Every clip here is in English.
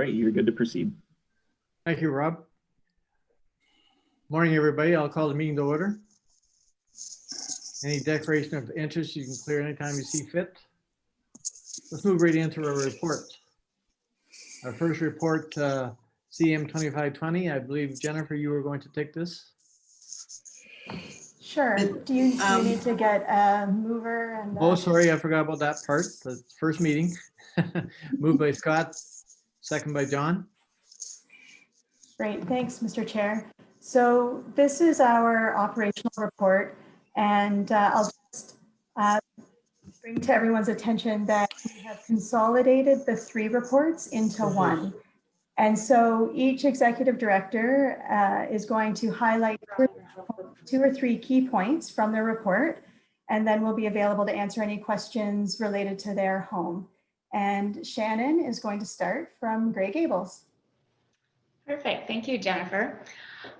right, you're good to proceed. Thank you, Rob. Morning, everybody. I'll call the meeting to order. Any declaration of interest you can clear anytime you see fit. Let's move right into our report. Our first report, CM 2520. I believe, Jennifer, you were going to take this. Sure. Do you need to get a mover? And oh, sorry, I forgot about that part. The first meeting. Moved by Scott, second by John. Great. Thanks, Mr. Chair. So this is our operational report, and I'll just bring to everyone's attention that we have consolidated the 3 reports into one. And so each executive director is going to highlight 2 or 3 key points from their report, and then we'll be available to answer any questions related to their home. And Shannon is going to start from Grey Gables. Perfect. Thank you, Jennifer.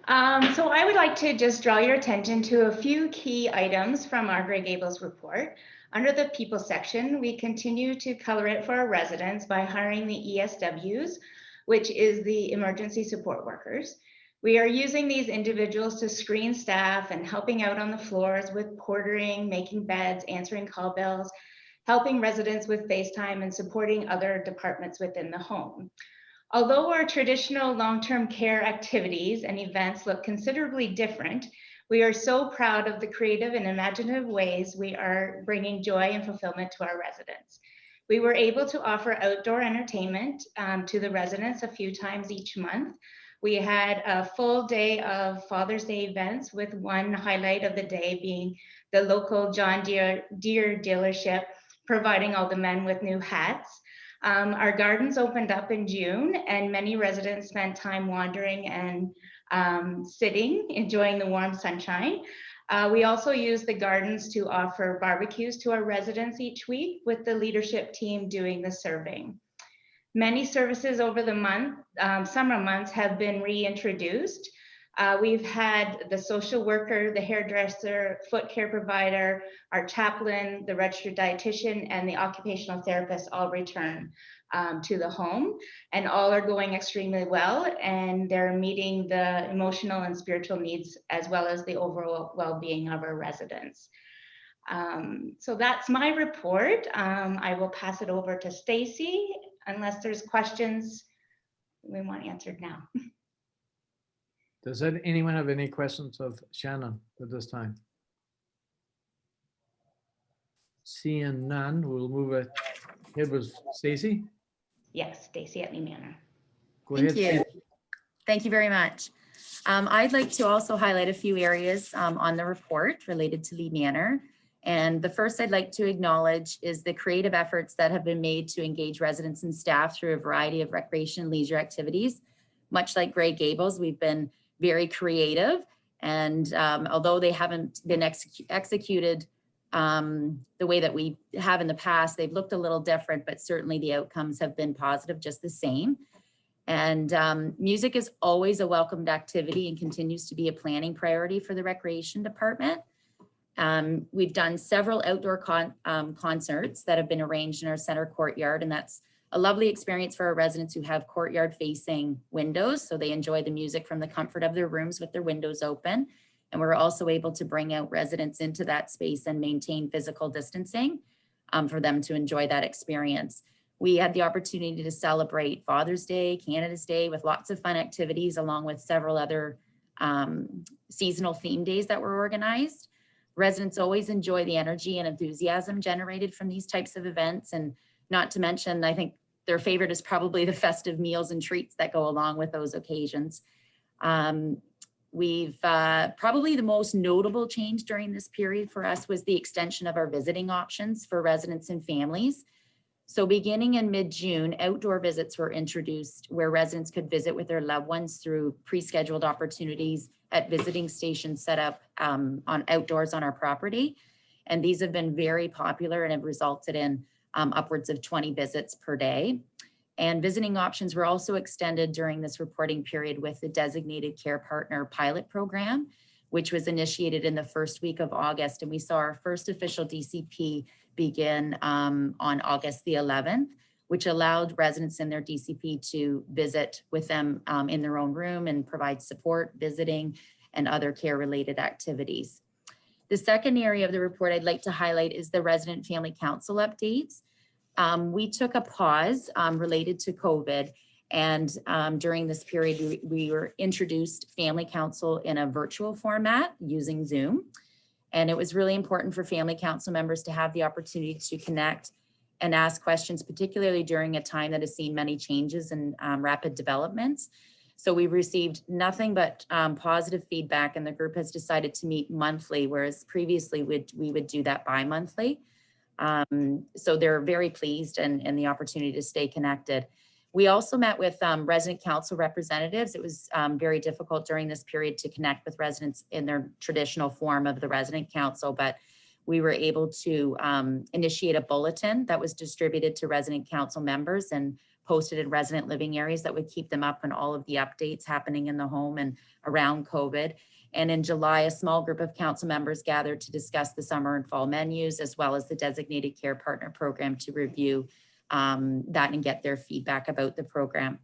So I would like to just draw your attention to a few key items from our Grey Gables report. Under the people section, we continue to color it for our residents by hiring the ESWs, which is the emergency support workers. We are using these individuals to screen staff and helping out on the floors with portering, making beds, answering call bells, helping residents with FaceTime, and supporting other departments within the home. Although our traditional long-term care activities and events look considerably different, we are so proud of the creative and imaginative ways we are bringing joy and fulfillment to our residents. We were able to offer outdoor entertainment to the residents a few times each month. We had a full day of Father's Day events, with one highlight of the day being the local John Deere dealership providing all the men with new hats. Our gardens opened up in June, and many residents spent time wandering and sitting, enjoying the warm sunshine. We also use the gardens to offer barbecues to our residents each week, with the leadership team doing the serving. Many services over the summer months have been reintroduced. We've had the social worker, the hairdresser, foot care provider, our chaplain, the registered dietitian, and the occupational therapist all return to the home, and all are going extremely well, and they're meeting the emotional and spiritual needs as well as the overall well-being of our residents. So that's my report. I will pass it over to Stacy unless there's questions we want answered now. Does anyone have any questions of Shannon at this time? Seeing none, we'll move it. It was Stacy. Yes, Stacy at Lee Manor. Go ahead. Thank you. Thank you very much. I'd like to also highlight a few areas on the report related to Lee Manor. And the first I'd like to acknowledge is the creative efforts that have been made to engage residents and staff through a variety of recreation and leisure activities. Much like Grey Gables, we've been very creative, and although they haven't been executed the way that we have in the past, they've looked a little different, but certainly the outcomes have been positive just the same. And music is always a welcomed activity and continues to be a planning priority for the recreation department. We've done several outdoor concerts that have been arranged in our center courtyard, and that's a lovely experience for our residents who have courtyard facing windows, so they enjoy the music from the comfort of their rooms with their windows open. And we're also able to bring out residents into that space and maintain physical distancing for them to enjoy that experience. We had the opportunity to celebrate Father's Day, Canada's Day, with lots of fun activities, along with several other seasonal theme days that were organized. Residents always enjoy the energy and enthusiasm generated from these types of events. And not to mention, I think their favorite is probably the festive meals and treats that go along with those occasions. We've probably the most notable change during this period for us was the extension of our visiting options for residents and families. So beginning in mid-June, outdoor visits were introduced where residents could visit with their loved ones through pre-scheduled opportunities at visiting stations set up on outdoors on our property. And these have been very popular and have resulted in upwards of 20 visits per day. And visiting options were also extended during this reporting period with the Designated Care Partner pilot program, which was initiated in the first week of August. And we saw our first official DCP begin on August the 11th, which allowed residents in their DCP to visit with them in their own room and provide support, visiting, and other care-related activities. The second area of the report I'd like to highlight is the resident family council updates. We took a pause related to COVID, and during this period, we were introduced family council in a virtual format using Zoom. And it was really important for family council members to have the opportunity to connect and ask questions, particularly during a time that has seen many changes and rapid developments. So we received nothing but positive feedback, and the group has decided to meet monthly, whereas previously we would do that bi-monthly. So they're very pleased and the opportunity to stay connected. We also met with resident council representatives. It was very difficult during this period to connect with residents in their traditional form of the resident council, but we were able to initiate a bulletin that was distributed to resident council members and posted in resident living areas that would keep them up on all of the updates happening in the home and around COVID. And in July, a small group of council members gathered to discuss the summer and fall menus, as well as the designated care partner program, to review that and get their feedback about the program.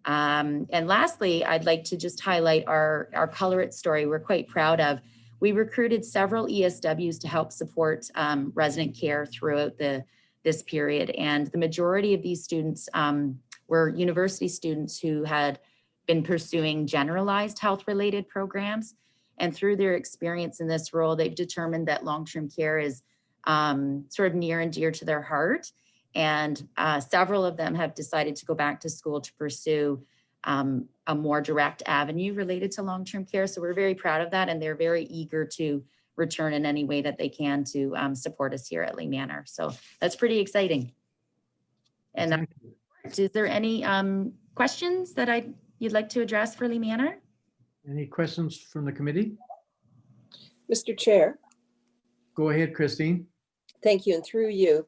And lastly, I'd like to just highlight our Color It story we're quite proud of. We recruited several ESWs to help support resident care throughout this period. And the majority of these students were university students who had been pursuing generalized health-related programs. And through their experience in this role, they've determined that long-term care is sort of near and dear to their heart. And several of them have decided to go back to school to pursue a more direct avenue related to long-term care. So we're very proud of that, and they're very eager to return in any way that they can to support us here at Lee Manor. So that's pretty exciting. And is there any questions that you'd like to address for Lee Manor? Any questions from the committee? Mr. Chair, Go ahead, Christine. thank you, and through you.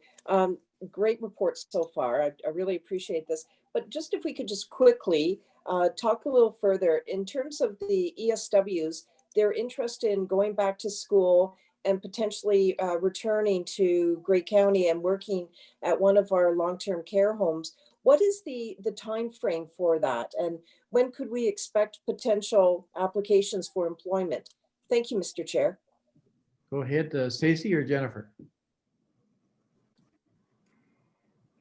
Great report so far. I really appreciate this. But just if we could just quickly talk a little further in terms of the ESWs, their interest in going back to school and potentially returning to Grey County and working at one of our long-term care homes. What is the time frame for that? And when could we expect potential applications for employment? Thank you, Mr. Chair. Go ahead, Stacy or Jennifer.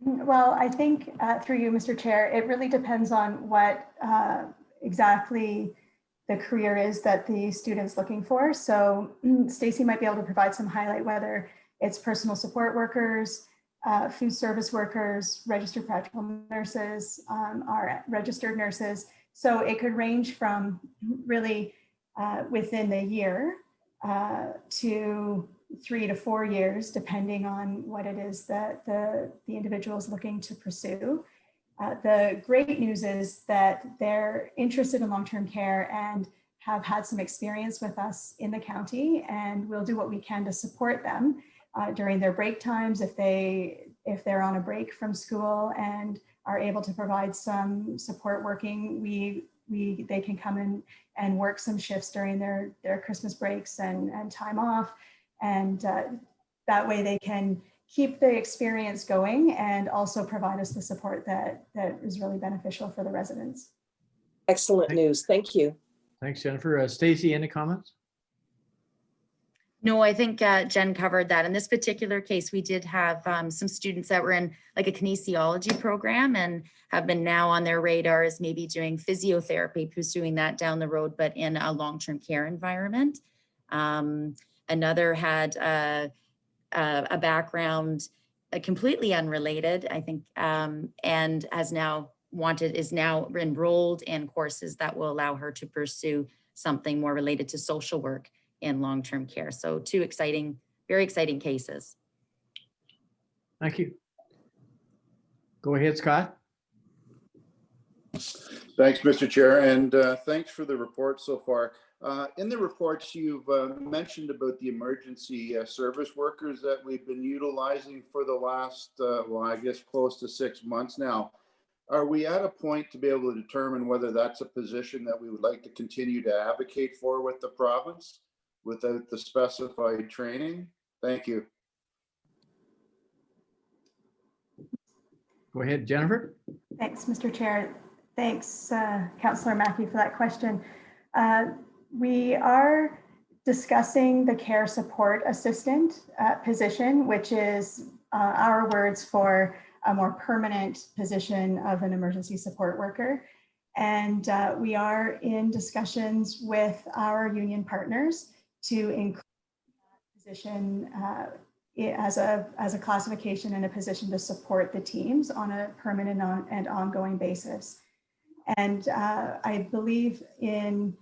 Well, I think through you, Mr. Chair, it really depends on what exactly the career is that the student's looking for. So Stacy might be able to provide some highlight, whether it's personal support workers, food service workers, registered practical nurses, or registered nurses. So it could range from really within the year to 3 to 4 years, depending on what it is that the individual is looking to pursue. The great news is that they're interested in long-term care and have had some experience with us in the county, and we'll do what we can to support them during their break times. If they're on a break from school and are able to provide some support working, they can come in and work some shifts during their Christmas breaks and time off. And that way they can keep the experience going and also provide us the support that is really beneficial for the residents. Excellent news. Thank you. Thanks, Jennifer. Stacy, any comments? No, I think Jen covered that. In this particular case, we did have some students that were in like a kinesiology program and have been now on their radar as maybe doing physiotherapy, pursuing that down the road, but in a long-term care environment. Another had a background completely unrelated, I think, and is now enrolled in courses that will allow her to pursue something more related to social work in long-term care. So two exciting, very exciting cases. Thank you. Go ahead, Scott. Thanks, Mr. Chair, and thanks for the report so far. In the reports, you've mentioned about the emergency service workers that we've been utilizing for the last, well, I guess close to 6 months now. Are we at a point to be able to determine whether that's a position that we would like to continue to advocate for with the province without the specified training? Thank you. Go ahead, Jennifer. Thanks, Mr. Chair. Thanks, Councillor Mackey, for that question. We are discussing the care support assistant position, which is our words for a more permanent position of an emergency support worker. And we are in discussions with our union partners to include that position as a classification and a position to support the teams on a permanent and ongoing basis. And I believe in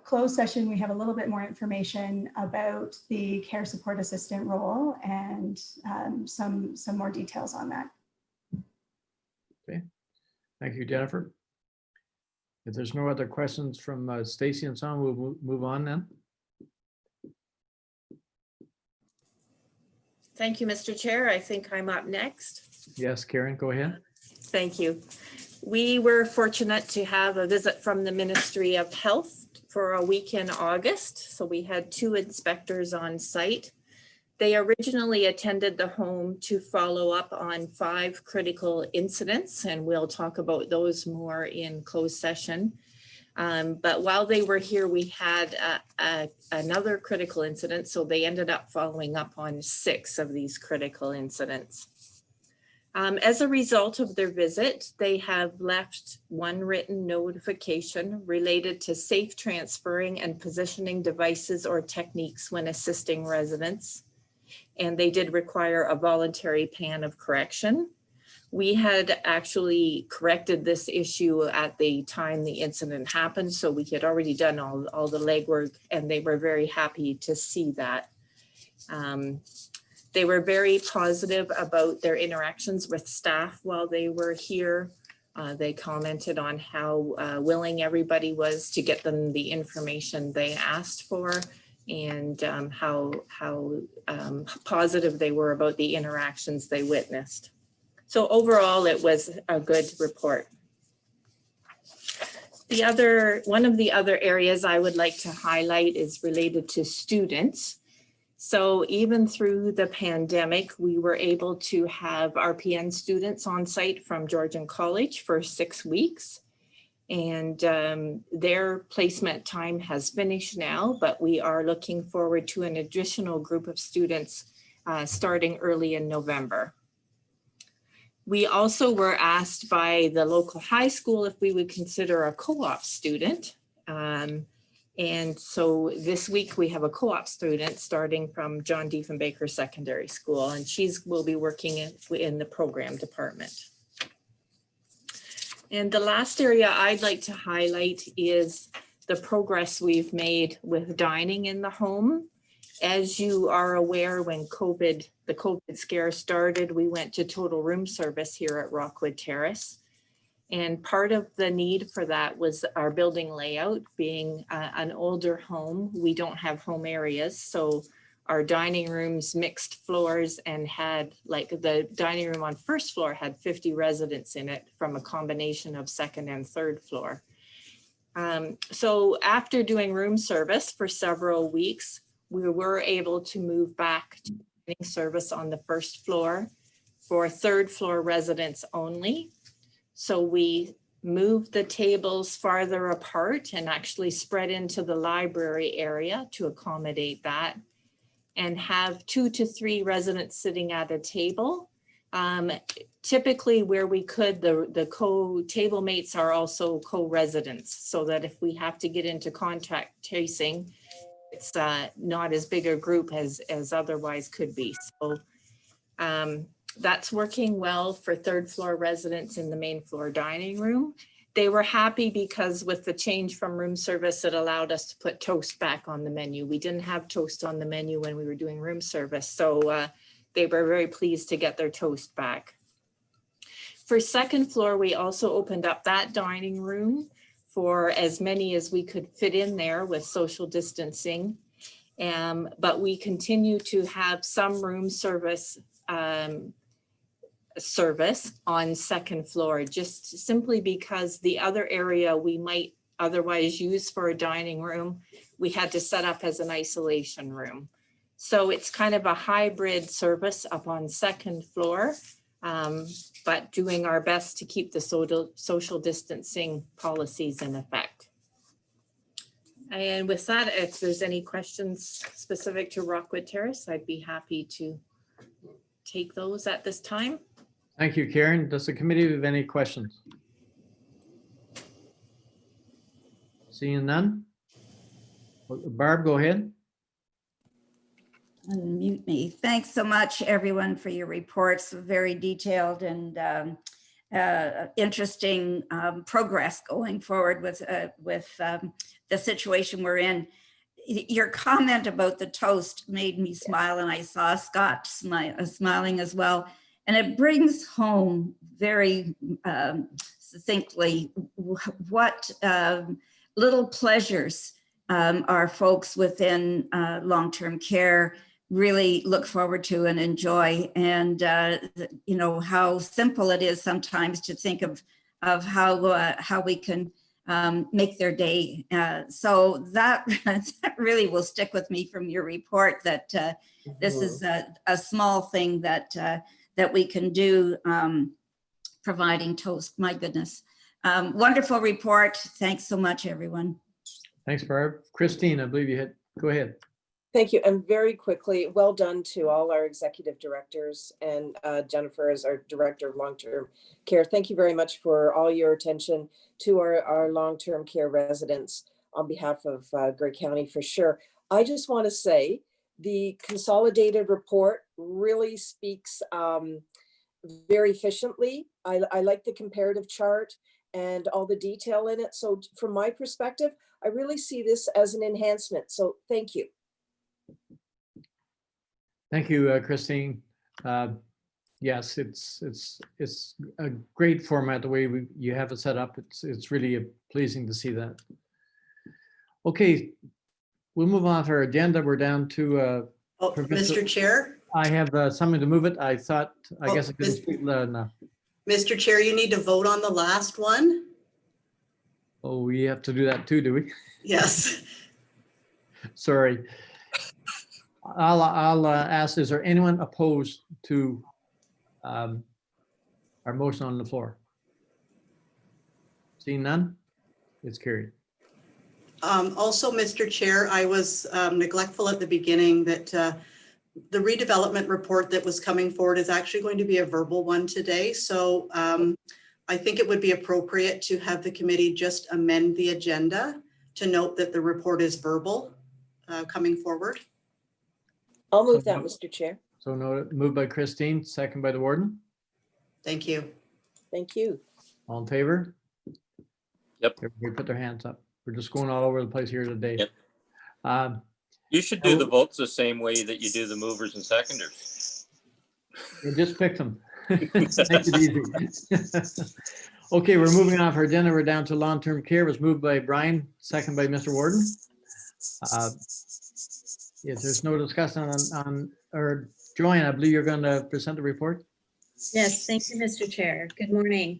closed session, we have a little bit more information about the care support assistant role and some more details on that. Okay, thank you, Jennifer. If there's no other questions from Stacy and Son, we'll move on then. Thank you, Mr. Chair. I think I'm up next. Yes, Karen, go ahead. Thank you. We were fortunate to have a visit from the Ministry of Health for a week in August. So we had 2 inspectors on site. They originally attended the home to follow up on 5 critical incidents, and we'll talk about those more in closed session. But while they were here, we had another critical incident, so they ended up following up on 6 of these critical incidents. As a result of their visit, they have left 1 written notification related to safe transferring and positioning devices or techniques when assisting residents. And they did require a voluntary plan of correction. We had actually corrected this issue at the time the incident happened, so we had already done all the legwork, and they were very happy to see that. They were very positive about their interactions with staff while they were here. They commented on how willing everybody was to get them the information they asked for, and how positive they were about the interactions they witnessed. So overall, it was a good report. One of the other areas I would like to highlight is related to students. So even through the pandemic, we were able to have RPN students on site from Georgian College for 6 weeks. And their placement time has finished now, but we are looking forward to an additional group of students starting early in November. We also were asked by the local high school if we would consider a co-op student. And so this week we have a co-op student starting from John Diefenbaker Secondary School, and will be working in the program department. And the last area I'd like to highlight is the progress we've made with dining in the home. As you are aware, when the COVID scare started, we went to total room service here at Rockwood Terrace. And part of the need for that was our building layout. Being an older home, we don't have home areas. So our dining rooms mixed floors and had, like, the dining room on first floor had 50 residents in it from a combination of second and third floor. So after doing room service for several weeks, we were able to move back to dining service on the first floor for third floor residents only. So we moved the tables farther apart and actually spread into the library area to accommodate that, and have 2 to 3 residents sitting at a table. Typically where we could, the co-table mates are also co-residents, so that if we have to get into contact tracing, it's not as big a group as otherwise could be. So that's working well for third floor residents in the main floor dining room. They were happy because with the change from room service, it allowed us to put toast back on the menu. We didn't have toast on the menu when we were doing room service. So they were very pleased to get their toast back. For second floor, we also opened up that dining room for as many as we could fit in there with social distancing. But we continue to have some room service on second floor, just simply because the other area we might otherwise use for a dining room, we had to set up as an isolation room. So it's kind of a hybrid service up on second floor, but doing our best to keep the social distancing policies in effect. And with that, if there's any questions specific to Rockwood Terrace, I'd be happy to take those at this time. Thank you, Karen. Does the committee have any questions? Seeing none? Barb, go ahead. Unmute me. Thanks so much, everyone, for your reports. Very detailed and interesting progress going forward with the situation we're in. Your comment about the toast made me smile, and I saw Scott smiling as well. And it brings home very succinctly what little pleasures our folks within long-term care really look forward to and enjoy. And you know, how simple it is sometimes to think of how we can make their day. So that really will stick with me from your report, that this is a small thing that we can do, providing toast. My goodness. Wonderful report. Thanks so much, everyone. Thanks, Barb. Christine, I believe you had, go ahead. Thank you. And very quickly, well done to all our executive directors and Jennifer as our director of long-term care. Thank you very much for all your attention to our long-term care residents on behalf of Grey County, for sure. I just want to say the consolidated report really speaks very efficiently. I like the comparative chart and all the detail in it. So from my perspective, I really see this as an enhancement. So thank you. Thank you, Christine. Yes, it's a great format, the way you have it set up. It's really pleasing to see that. Okay, we'll move on to our agenda. We're down to Mr. Chair. I have something to move it. I thought, I guess I couldn't Mr. speak loud enough. Mr. Chair, you need to vote on the last one. Oh, we have to do that too, do we? Yes. Sorry. I'll ask, is there anyone opposed to our motion on the floor? Seeing none, it's carried. Also, Mr. Chair, I was neglectful at the beginning that the redevelopment report that was coming forward is actually going to be a verbal one today. So I think it would be appropriate to have the committee just amend the agenda to note that the report is verbal coming forward. I'll move that, Mr. Chair. So noted, moved by Christine, second by the warden. Thank you. Thank you. All in favor? Yep. Everybody put their hands up. We're just going all over the place here today. Yep. You should do the votes the same way that you do the movers and seconders. You just pick them. Make it easy. Okay, we're moving off our agenda. We're down to long-term care. It was moved by Brian, second by Mr. Warden. If there's no discussion or Joanne, I believe you're going to present the report. Yes, thank you, Mr. Chair. Good morning.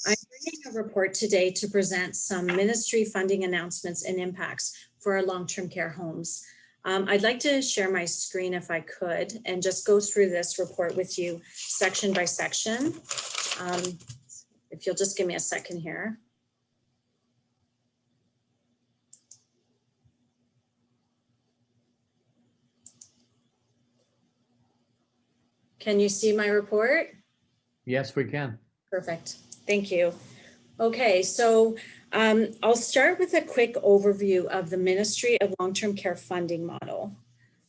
I'm bringing a report today to present some ministry funding announcements and impacts for our long-term care homes. I'd like to share my screen if I could and just go through this report with you section by section. If you'll just give me a second here. Can you see my report? Yes, we can. Perfect. Thank you. Okay, so I'll start with a quick overview of the Ministry of Long-Term Care funding model.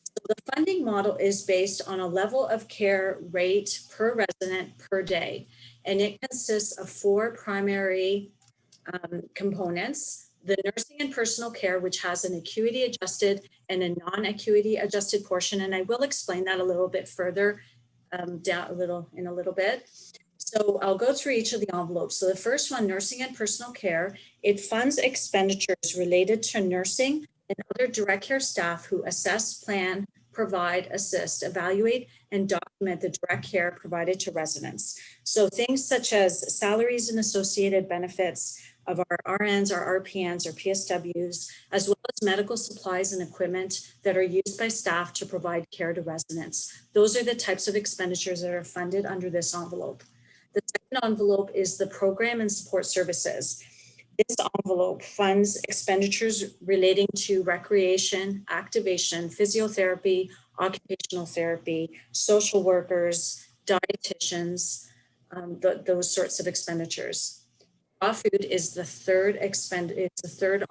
So the funding model is based on a level of care rate per resident per day, and it consists of 4 primary components: the nursing and personal care, which has an acuity adjusted and a non-acuity adjusted portion, and I will explain that a little bit further in a little bit. So I'll go through each of the envelopes. So the first one, nursing and personal care, it funds expenditures related to nursing and other direct care staff who assess, plan, provide, assist, evaluate, and document the direct care provided to residents. So things such as salaries and associated benefits, of our RNs, our RPNs, our PSWs, as well as medical supplies and equipment that are used by staff to provide care to residents. Those are the types of expenditures that are funded under this envelope. The second envelope is the program and support services. This envelope funds expenditures relating to recreation, activation, physiotherapy, occupational therapy, social workers, dietitians, those sorts of expenditures. Raw food is the third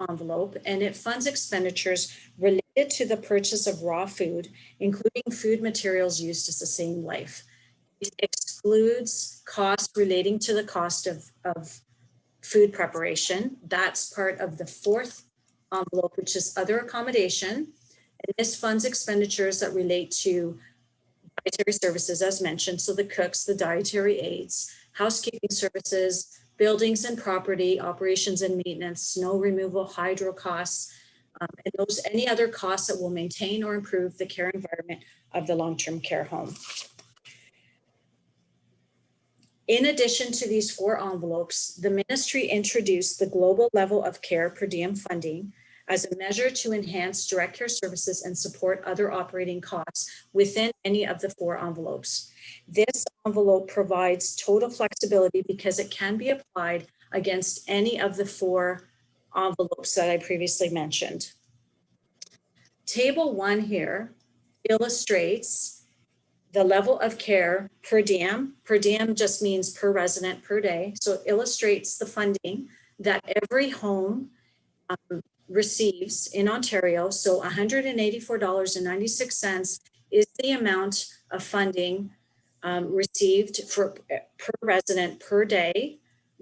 envelope, and it funds expenditures related to the purchase of raw food, including food materials used to sustain life. It excludes costs relating to the cost of food preparation. That's part of the fourth envelope, which is other accommodation. And this funds expenditures that relate to dietary services, as mentioned. So the cooks, the dietary aides, housekeeping services, buildings and property, operations and maintenance, snow removal, hydro costs, and any other costs that will maintain or improve the care environment of the long-term care home. In addition to these four envelopes, the ministry introduced the global level of care per diem funding as a measure to enhance direct care services and support other operating costs within any of the four envelopes. This envelope provides total flexibility because it can be applied against any of the four envelopes that I previously mentioned. Table 1 here illustrates the level of care per diem. Per diem just means per resident per day. So it illustrates the funding that every home receives in Ontario. So $184.96 is the amount of funding received per resident per day,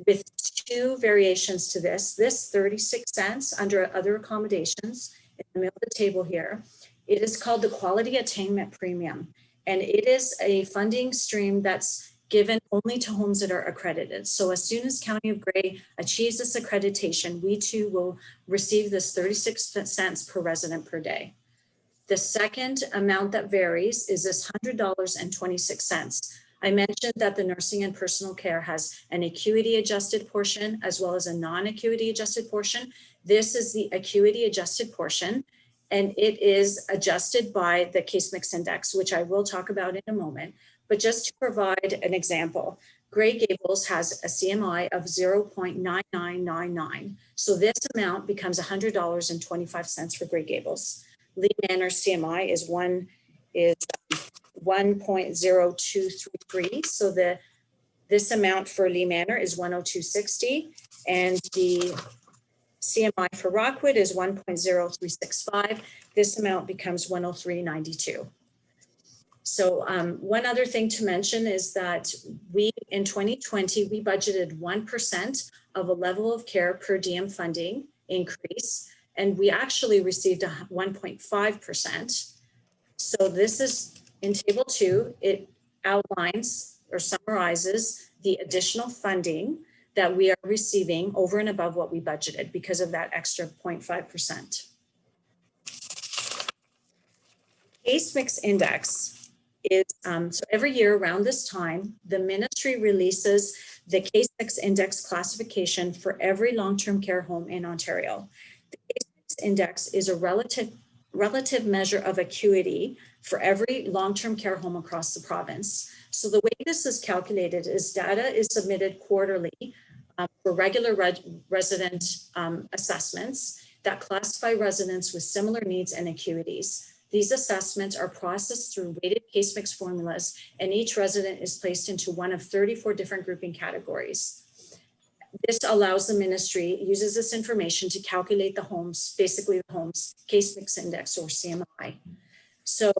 with two variations to this. This 36 cents under other accommodations in the middle of the table here. It is called the Quality Attainment Premium, and it is a funding stream that's given only to homes that are accredited. So as soon as County of Grey achieves this accreditation, we too will receive this 36 cents per resident per day. The second amount that varies is this $100.26. I mentioned that the nursing and personal care has an acuity adjusted portion as well as a non-acuity adjusted portion. This is the acuity adjusted portion, and it is adjusted by the case mix index, which I will talk about in a moment. But just to provide an example, Grey Gables has a CMI of 0.9999. So this amount becomes $100.25 for Grey Gables. Lee Manor CMI is 1.0233. So this amount for Lee Manor is 102.60, and the CMI for Rockwood is 1.0365. This amount becomes 103.92. So one other thing to mention is that in 2020, we budgeted 1% of a level of care per diem funding increase, and we actually received a 1.5%. So this is in table 2, it outlines or summarizes the additional funding that we are receiving over and above what we budgeted because of that extra 0.5%. Case mix index is, so every year around this time, the ministry releases the case mix index classification for every long-term care home in Ontario. The case mix index is a relative measure of acuity for every long-term care home across the province. So the way this is calculated is data is submitted quarterly for regular resident assessments that classify residents with similar needs and acuities. These assessments are processed through weighted case mix formulas, and each resident is placed into one of 34 different grouping categories. This allows the ministry, uses this information to calculate the homes, basically the homes case mix index or CMI. So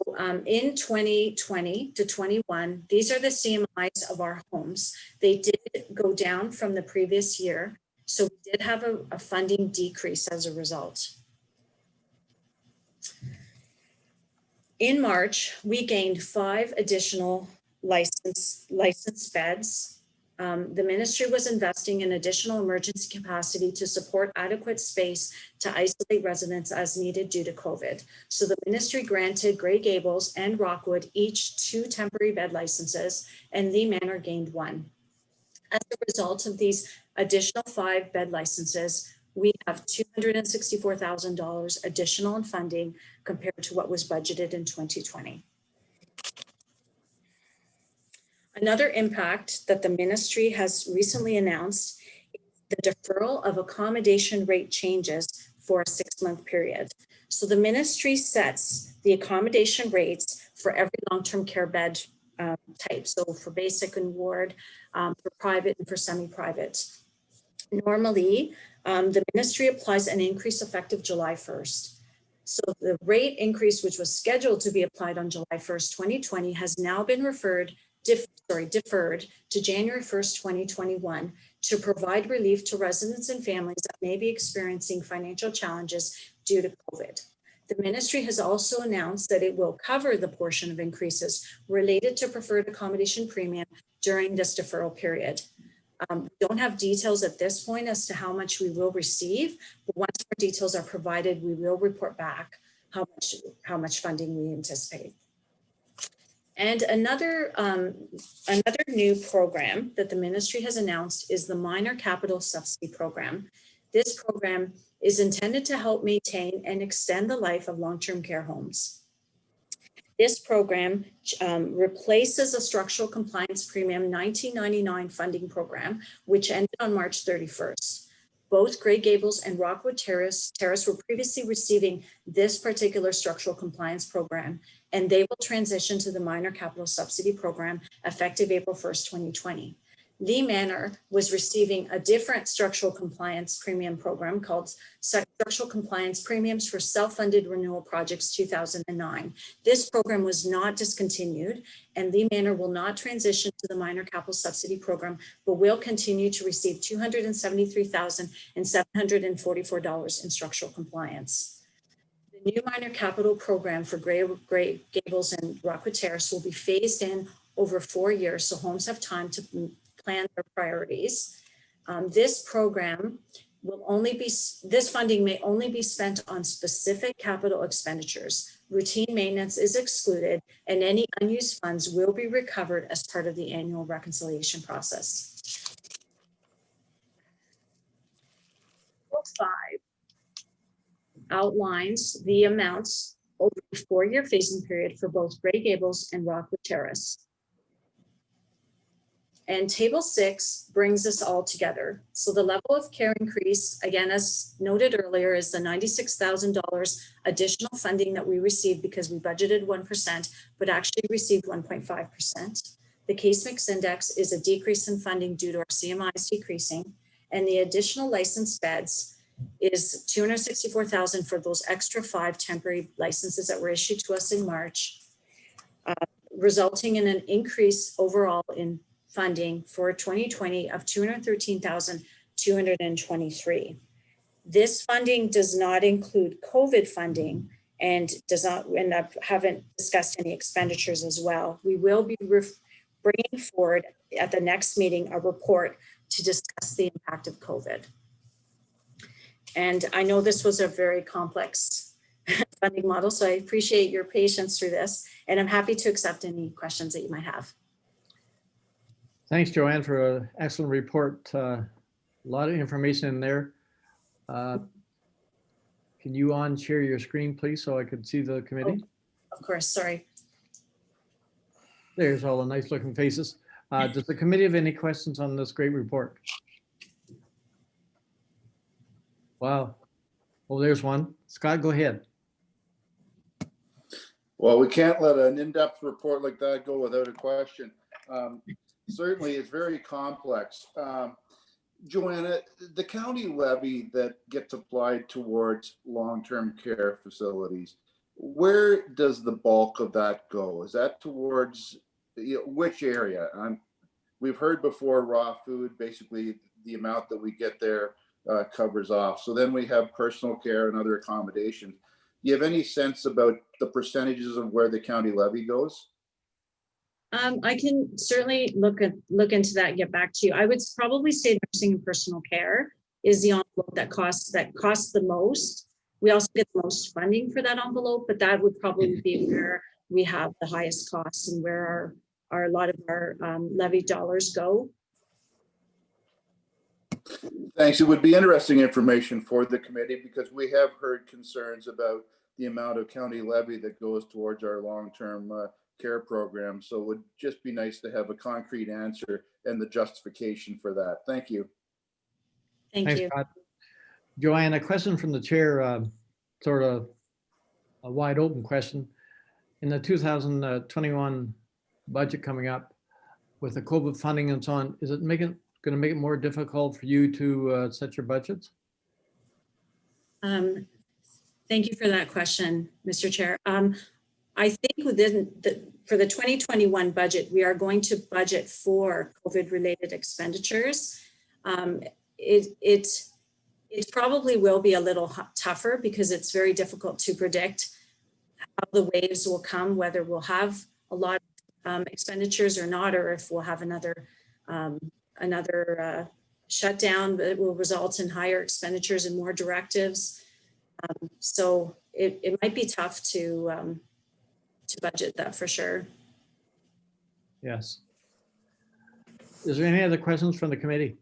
in 2020 to 21, these are the CMIs of our homes. They did go down from the previous year. So we did have a funding decrease as a result. In March, we gained 5 additional licensed beds. The ministry was investing in additional emergency capacity to support adequate space to isolate residents as needed due to COVID. So the ministry granted Grey Gables and Rockwood each 2 temporary bed licenses, and Lee Manor gained 1. As a result of these additional 5 bed licenses, we have $264,000 additional in funding compared to what was budgeted in 2020. Another impact that the ministry has recently announced is the deferral of accommodation rate changes for a 6-month period. So the ministry sets the accommodation rates for every long-term care bed type. So for basic and ward, for private and for semi-private. Normally, the ministry applies an increase effective July 1st. So the rate increase, which was scheduled to be applied on July 1st, 2020, has now been deferred to January 1st, 2021 to provide relief to residents and families that may be experiencing financial challenges due to COVID. The ministry has also announced that it will cover the portion of increases related to preferred accommodation premium during this deferral period. We don't have details at this point as to how much we will receive, but once more details are provided, we will report back how much funding we anticipate. And another new program that the ministry has announced is the Minor Capital Subsidy Program. This program is intended to help maintain and extend the life of long-term care homes. This program replaces a structural compliance premium 1999 funding program, which ended on March 31st. Both Grey Gables and Rockwood Terrace were previously receiving this particular structural compliance program, and they will transition to the Minor Capital Subsidy Program effective April 1st, 2020. Lee Manor was receiving a different structural compliance premium program called Structural Compliance Premiums for Self-Funded Renewal Projects 2009. This program was not discontinued, and Lee Manor will not transition to the Minor Capital Subsidy Program, but will continue to receive $273,744 in structural compliance. The new Minor Capital Program for Grey Gables and Rockwood Terrace will be phased in over 4 years, so homes have time to plan their priorities. This program this funding may only be spent on specific capital expenditures. Routine maintenance is excluded, and any unused funds will be recovered as part of the annual reconciliation process. Table 5 outlines the amounts over a 4-year phasing period for both Grey Gables and Rockwood Terrace. And table 6 brings this all together. So the level of care increase, again, as noted earlier, is the $96,000 additional funding that we received because we budgeted 1%, but actually received 1.5%. The case mix index is a decrease in funding due to our CMIs decreasing. And the additional licensed beds is $264,000 for those extra 5 temporary licenses that were issued to us in March, resulting in an increase overall in funding for 2020 of $213,223. This funding does not include COVID funding and does not, and I haven't discussed any expenditures as well. We will be bringing forward at the next meeting a report to discuss the impact of COVID. And I know this was a very complex funding model, so I appreciate your patience through this, and I'm happy to accept any questions that you might have. Thanks, Joanne, for an excellent report. A lot of information in there. Can you share your screen, please, so I could see the committee? Oh, of course, sorry. There's all the nice looking faces. Does the committee have any questions on this great report? Wow. Oh, there's one. Scott, go ahead. Well, we can't let an in-depth report like that go without a question. Certainly, it's very complex. Joanna, the county levy that gets applied towards long-term care facilities, where does the bulk of that go? Is that towards which area? We've heard before raw food, basically the amount that we get there covers off. So then we have personal care and other accommodations. Do you have any sense about the percentages of where the county levy goes? I can certainly look into that and get back to you. I would probably say nursing and personal care is the envelope that costs the most. We also get the most funding for that envelope, but that would probably be where we have the highest costs and where a lot of our levy dollars go. Thanks. It would be interesting information for the committee because we have heard concerns about the amount of county levy that goes towards our long-term care program. So it would just be nice to have a concrete answer and the justification for that. Thank you. Thank Thanks, you. Scott. Joanne, a question from the chair, sort of a wide open question. In the 2021 budget coming up with the COVID funding and so on, is it going to make it more difficult for you to set your budgets? Thank you for that question, Mr. Chair. I think for the 2021 budget, we are going to budget for COVID-related expenditures. It probably will be a little tougher because it's very difficult to predict how the waves will come, whether we'll have a lot of expenditures or not, or if we'll have another shutdown that will result in higher expenditures and more directives. So it might be tough to budget that for sure. Yes. Is there any other questions from the committee?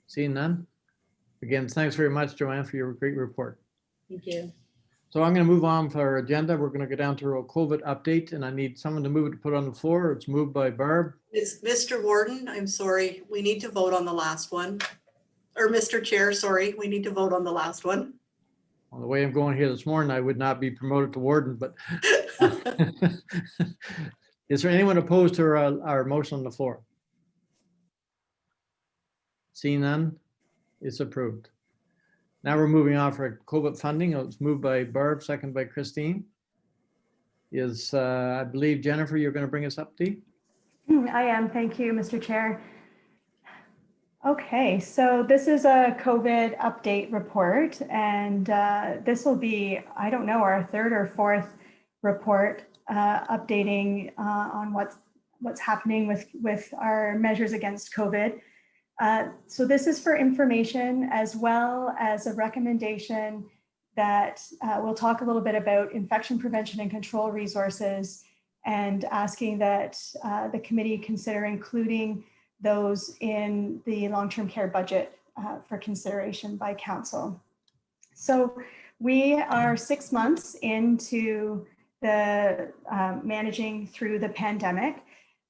Seeing none? Again, thanks very much, Joanne, for your great report. Thank you. So I'm going to move on for our agenda. We're going to go down to a COVID update, and I need someone to move it to put on the floor. It's moved by Barb. Is Mr. Warden, I'm sorry, we need to vote on the last one. Or Mr. Chair, sorry, we need to vote on the last one. On the way I'm going here this morning, I would not be promoted to warden, but is there anyone opposed to our motion on the floor? Seeing none, it's approved. Now we're moving on for COVID funding. It's moved by Barb, second by Christine. Is, I believe, Jennifer, you're going to bring us up, Dee? I am. Thank you, Mr. Chair. Okay, so this is a COVID update report, and this will be, I don't know, our third or fourth report updating on what's happening with our measures against COVID. So this is for information as well as a recommendation that we'll talk a little bit about infection prevention and control resources, and asking that the committee consider including those in the long-term care budget for consideration by council. So we are 6 months into the managing through the pandemic.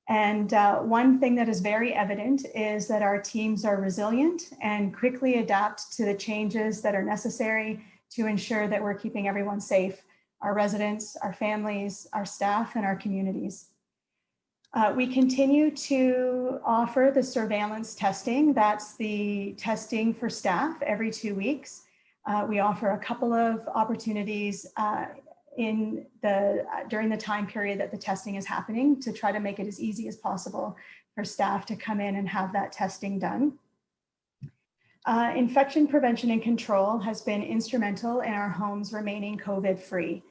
And one thing that is very evident is that our teams are resilient and quickly adapt to the changes that are necessary to ensure that we're keeping everyone safe, our residents, our families, our staff, and our communities. We continue to offer the surveillance testing. That's the testing for staff every 2 weeks. We offer a couple of opportunities during the time period that the testing is happening to try to make it as easy as possible for staff to come in and have that testing done. Infection prevention and control has been instrumental in our homes remaining COVID-free.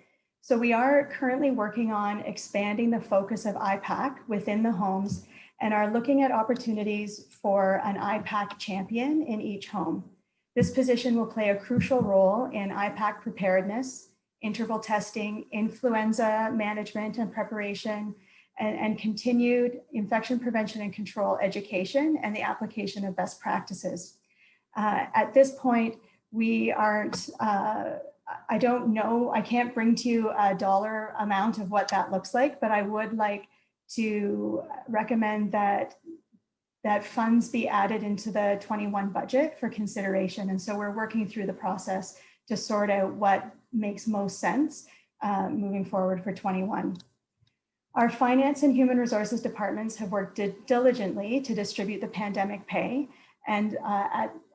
So we are currently working on expanding the focus of IPAC within the homes and are looking at opportunities for an IPAC champion in each home. This position will play a crucial role in IPAC preparedness, interval testing, influenza management and preparation, and continued infection prevention and control education and the application of best practices. At this point, we aren't, I don't know, I can't bring to you a dollar amount of what that looks like, but I would like to recommend that funds be added into the 21 budget for consideration. And so we're working through the process to sort out what makes most sense moving forward for 21. Our finance and human resources departments have worked diligently to distribute the pandemic pay. And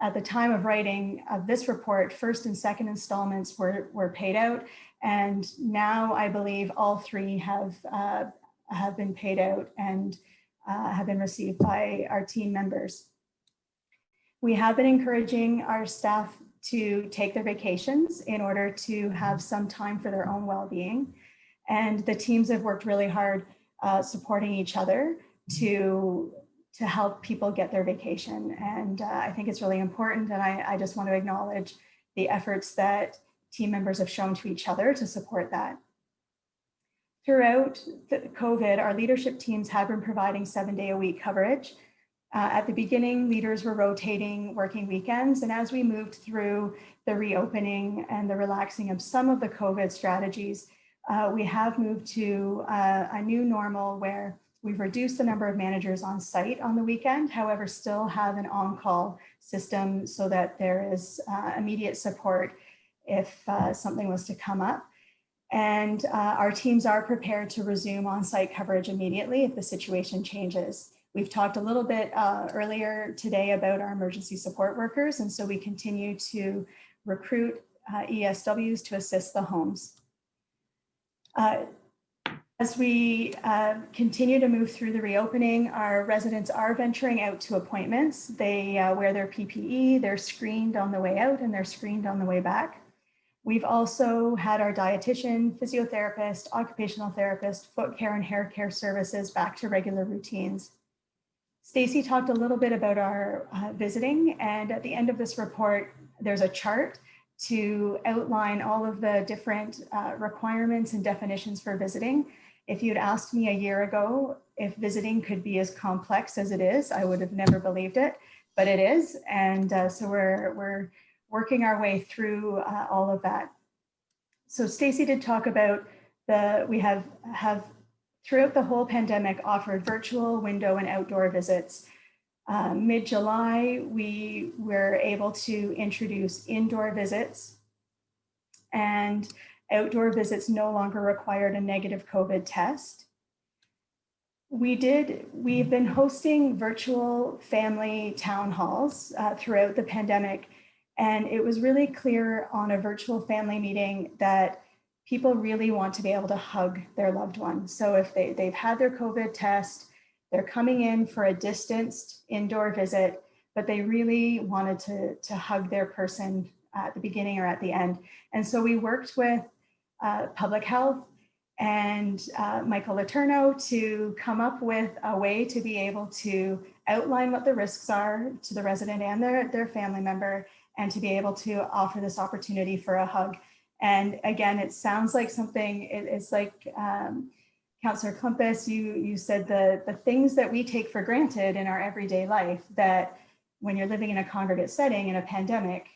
at the time of writing of this report, first and second installments were paid out. And now I believe all three have been paid out and have been received by our team members. We have been encouraging our staff to take their vacations in order to have some time for their own well-being. And the teams have worked really hard supporting each other to help people get their vacation. And I think it's really important. And I just want to acknowledge the efforts that team members have shown to each other to support that. Throughout COVID, our leadership teams have been providing 7-day-a-week coverage. At the beginning, leaders were rotating working weekends, and as we moved through the reopening and the relaxing of some of the COVID strategies, we have moved to a new normal where we've reduced the number of managers on site on the weekend, however, still have an on-call system so that there is immediate support if something was to come up. And our teams are prepared to resume on-site coverage immediately if the situation changes. We've talked a little bit earlier today about our emergency support workers, and so we continue to recruit ESWs to assist the homes. As we continue to move through the reopening, our residents are venturing out to appointments. They wear their PPE, they're screened on the way out, and they're screened on the way back. We've also had our dietitian, physiotherapist, occupational therapist, foot care and hair care services back to regular routines. Stacy talked a little bit about our visiting, and at the end of this report, there's a chart to outline all of the different requirements and definitions for visiting. If you'd asked me a year ago if visiting could be as complex as it is, I would have never believed it, but it is. And so we're working our way through all of that. So Stacy did talk about we have throughout the whole pandemic offered virtual, window, and outdoor visits. Mid-July, we were able to introduce indoor visits, and outdoor visits no longer required a negative COVID test. We've been hosting virtual family town halls throughout the pandemic, and it was really clear on a virtual family meeting that people really want to be able to hug their loved one. So if they've had their COVID test, they're coming in for a distanced indoor visit, but they really wanted to hug their person at the beginning or at the end. And so we worked with public health and Michael Letourneau to come up with a way to be able to outline what the risks are to the resident and their family member, and to be able to offer this opportunity for a hug. And again, it sounds like something, it's like Councillor Klumpus, you said the things that we take for granted in our everyday life, that when you're living in a congregate setting in a pandemic,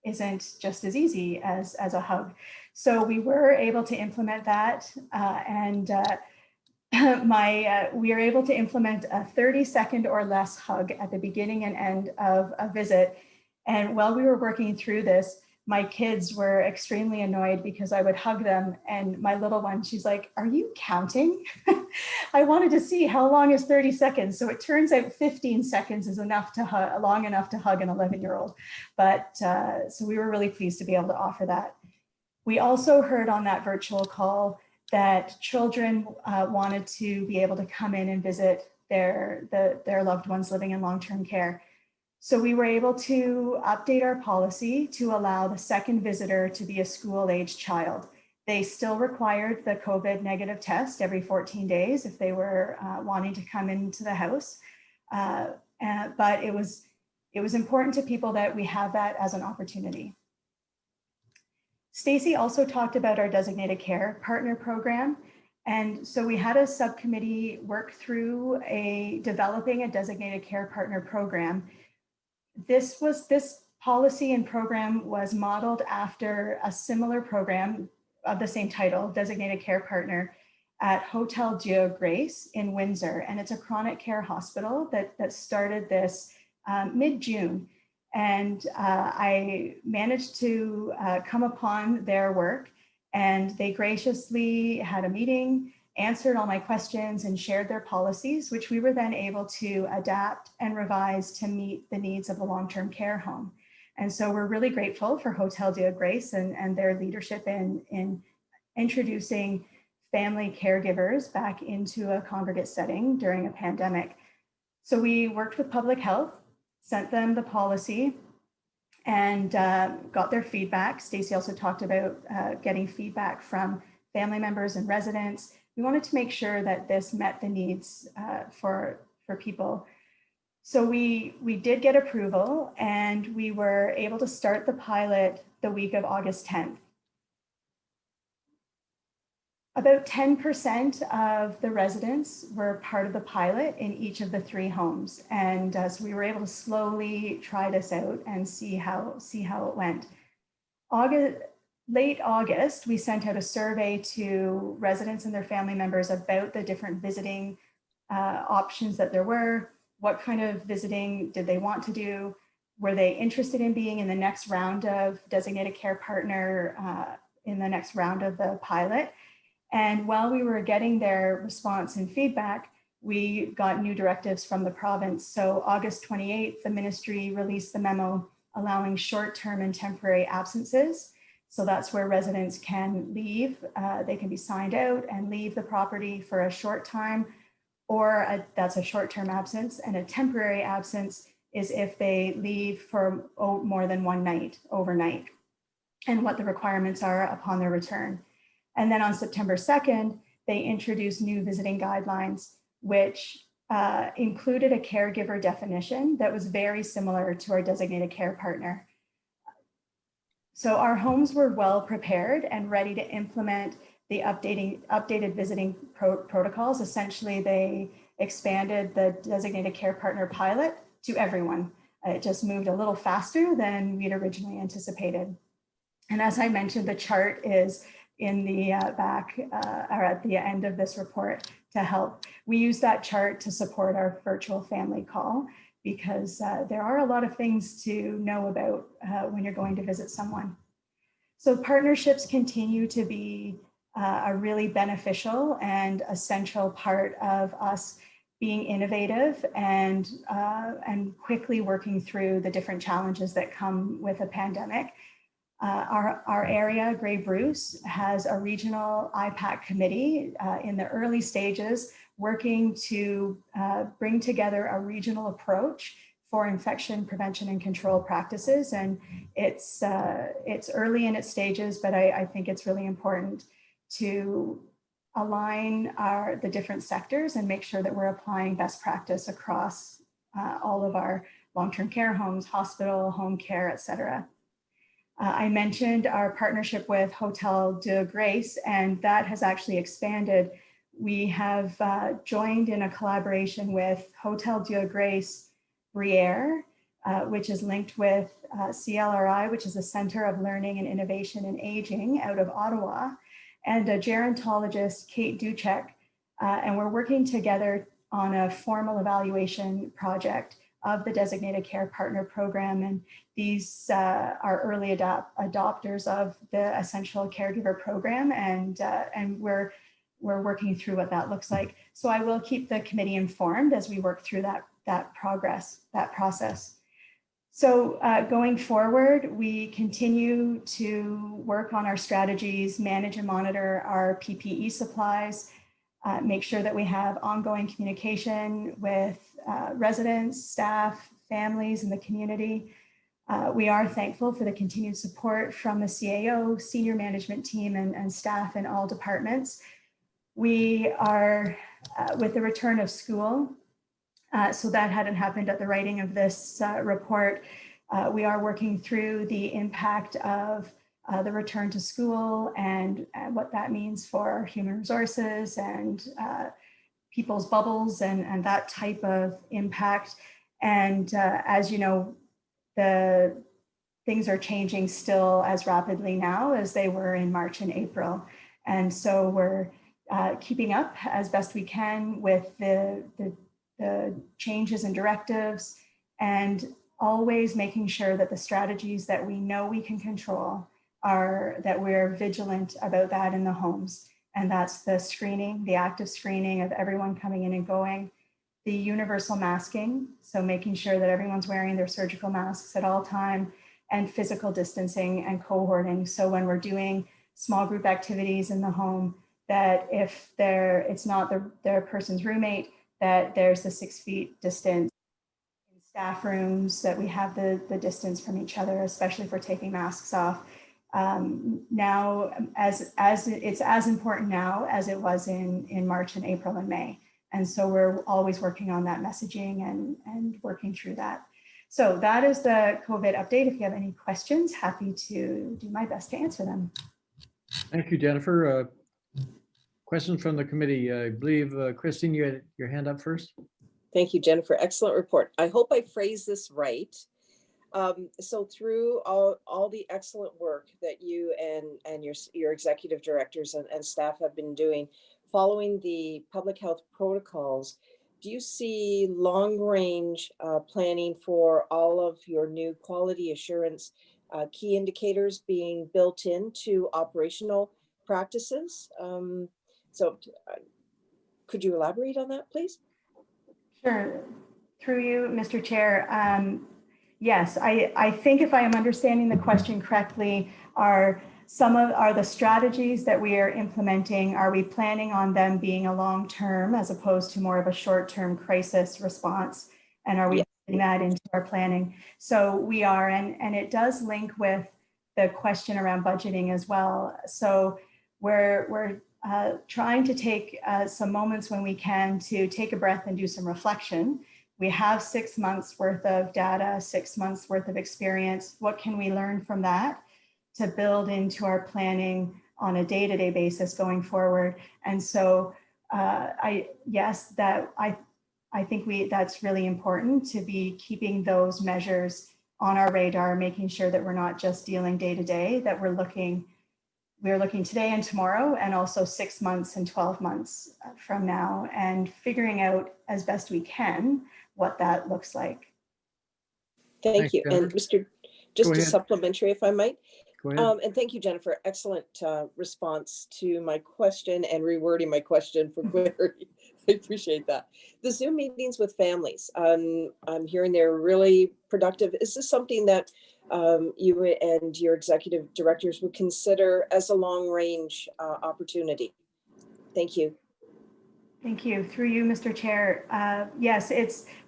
isn't just as easy as a hug. So we were able to implement that, we are able to implement a 30-second or less hug at the beginning and end of a visit. And while we were working through this, my kids were extremely annoyed because I would hug them, and my little one, she's like, "Are you counting?" I wanted to see how long is 30 seconds. So it turns out 15 seconds is enough to long enough to hug an 11-year-old. But so we were really pleased to be able to offer that. We also heard on that virtual call that children wanted to be able to come in and visit their loved ones living in long-term care. So we were able to update our policy to allow the second visitor to be a school-age child. They still required the COVID negative test every 14 days if they were wanting to come into the house. But it was important to people that we have that as an opportunity. Stacy also talked about our designated care partner program. And so we had a subcommittee work through developing a designated care partner program. This policy and program was modeled after a similar program of the same title, Designated Care Partner, at Hotel Dieu Grace in Windsor. And it's a chronic care hospital that started this mid-June. And I managed to come upon their work, and they graciously had a meeting, answered all my questions, and shared their policies, which we were then able to adapt and revise to meet the needs of the long-term care home. And so we're really grateful for Hotel Dieu Grace and their leadership in introducing family caregivers back into a congregate setting during a pandemic. So we worked with public health, sent them the policy, and got their feedback. Stacy also talked about getting feedback from family members and residents. We wanted to make sure that this met the needs for people. So we did get approval, and we were able to start the pilot the week of August 10th. About 10% of the residents were part of the pilot in each of the 3 homes. And so we were able to slowly try this out and see how it went. Late August, we sent out a survey to residents and their family members about the different visiting options that there were. What kind of visiting did they want to do? Were they interested in being in the next round of designated care partner in the next round of the pilot? And while we were getting their response and feedback, we got new directives from the province. So August 28th, the ministry released the memo allowing short-term and temporary absences. So that's where residents can leave. They can be signed out and leave the property for a short time, or that's a short-term absence. And a temporary absence is if they leave for more than one night, overnight, and what the requirements are upon their return. And then on September 2nd, they introduced new visiting guidelines, which included a caregiver definition that was very similar to our designated care partner. So our homes were well prepared and ready to implement the updated visiting protocols. Essentially, they expanded the designated care partner pilot to everyone. It just moved a little faster than we'd originally anticipated. And as I mentioned, the chart is in the back or at the end of this report to help. We use that chart to support our virtual family call because there are a lot of things to know about when you're going to visit someone. So partnerships continue to be a really beneficial and essential part of us being innovative and quickly working through the different challenges that come with a pandemic. Our area, Grey Bruce, has a regional IPAC committee in the early stages working to bring together a regional approach for infection prevention and control practices. And it's early in its stages, but I think it's really important to align the different sectors and make sure that we're applying best practice across all of our long-term care homes, hospital, home care, et cetera. I mentioned our partnership with Hotel de Grace, and that has actually expanded. We have joined in a collaboration with Hotel de Grace Briere, which is linked with CLRI, which is a Center of Learning and Innovation in Aging out of Ottawa, and a gerontologist, Kate Duchek, and we're working together on a formal evaluation project of the designated care partner program. And these are early adopters of the essential caregiver program, and we're working through what that looks like. So I will keep the committee informed as we work through that process. So going forward, we continue to work on our strategies, manage and monitor our PPE supplies, make sure that we have ongoing communication with residents, staff, families, and the community. We are thankful for the continued support from the CAO, senior management team, and staff in all departments. We are, with the return of school, so that hadn't happened at the writing of this report, we are working through the impact of the return to school and what that means for human resources and people's bubbles and that type of impact. And as you know, the things are changing still as rapidly now as they were in March and April. And so we're keeping up as best we can with the changes and directives, and always making sure that the strategies that we know we can control are that we're vigilant about that in the homes. And that's the screening, the active screening of everyone coming in and going, the universal masking, so making sure that everyone's wearing their surgical masks at all time, and physical distancing and cohorting. So when we're doing small group activities in the home, that if it's not their person's roommate, that there's the 6 feet distance. In staff rooms, that we have the distance from each other, especially if we're taking masks off. Now, as it's as important now as it was in March and April and May. And so we're always working on that messaging and working through that. So that is the COVID update. If you have any questions, happy to do my best to answer them. Thank you, Jennifer. Questions from the committee. I believe, Christine, you had your hand up first. Thank you, Jennifer. Excellent report. I hope I phrased this right. So through all the excellent work that you and your executive directors and staff have been doing, following the public health protocols, do you see long-range planning for all of your new quality assurance key indicators being built into operational practices? So could you elaborate on that, please? Sure. Through you, Mr. Chair. Yes, I think if I am understanding the question correctly, are the strategies that we are implementing, are we planning on them being a long-term as opposed to more of a short-term crisis response? And are we putting that into our planning? So we are, and it does link with the question around budgeting as well. So we're trying to take some moments when we can to take a breath and do some reflection. We have 6 months worth of data, 6 months worth of experience. What can we learn from that to build into our planning on a day-to-day basis going forward? And so I think that's really important to be keeping those measures on our radar, making sure that we're not just dealing day to day, that we're looking today and tomorrow, and also 6 months and 12 months from now, and figuring out as best we can what that looks like. Thank you. And Mr. Just a supplementary, if I might. Go ahead. And thank you, Jennifer. Excellent response to my question and rewording my question for clarity. I appreciate that. The Zoom meetings with families, I'm hearing they're really productive. Is this something that you and your executive directors would consider as a long-range opportunity? Thank you. Thank you. Through you, Mr. Chair. Yes,